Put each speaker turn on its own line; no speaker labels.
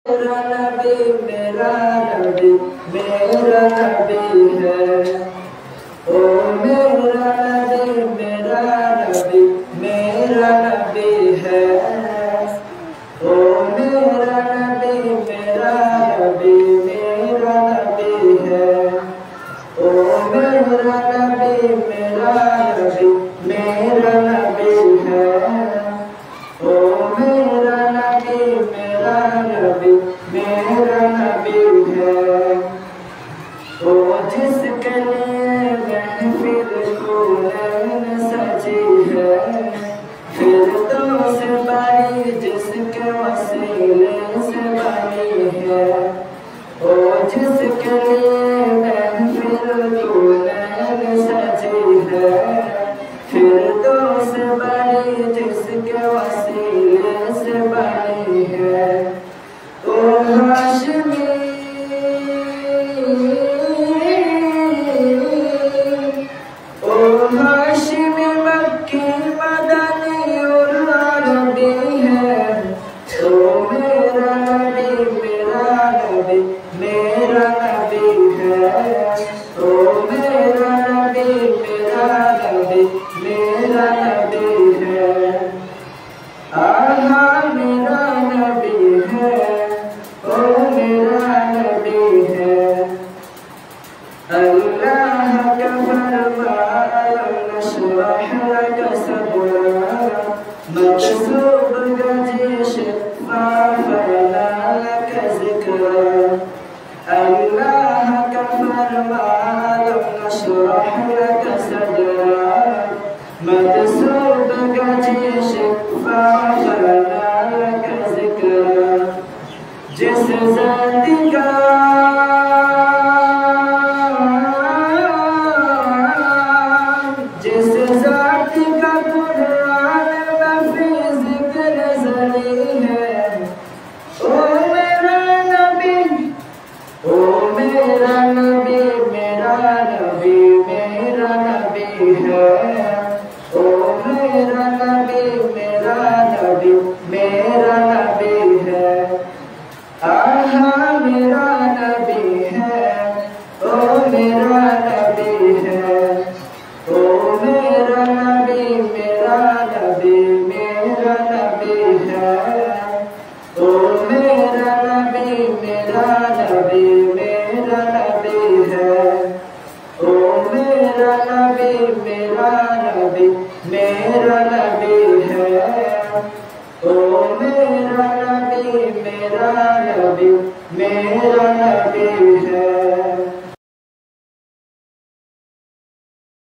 मेरा नबी मेरा नबी मेरा नबी है। ओ मेरा नबी मेरा नबी मेरा नबी है। ओ मेरा नबी मेरा नबी मेरा नबी है। ओ मेरा नबी मेरा नबी मेरा नबी है। ओ मेरा नबी मेरा नबी मेरा नबी है। ओ जिसके लिए महफिल कुरान सजी है, फिरदौस बनी जिसके वसीले से बनी है। ओ जिसके लिए महफिल कुरान सजी है, फिरदौस बनी जिसके वसीले से बनी है। ओ हाशमी ओ हाशमी मक्की मदनी और अरबी है। ओ मेरा नबी मेरा नबी मेरा नबी है। ओ मेरा नबी मेरा नबी मेरा नबी है। आहा मेरा नबी है। ओ मेरा नबी है। अल्लाह का फरमान नशरह लक सदरक मकसूब गजिश फाफना लक ज़िक्रक। अल्लाह का फरमान नशरह लक सदरक मकसूब गजिश फाफना लक ज़िक्रक। जिस ज़ात का कुरान नफी ज़िक्र ज़री है। ओ मेरा नबी ओ मेरा नबी मेरा नबी मेरा नबी है। ओ मेरा नबी मेरा नबी मेरा नबी है। आहा मेरा नबी है। ओ मेरा नबी है। ओ मेरा नबी मेरा नबी मेरा नबी है। ओ मेरा नबी मेरा नबी मेरा नबी है। ओ मेरा नबी मेरा नबी मेरा नबी है। ओ मेरा नबी मेरा नबी मेरा नबी है।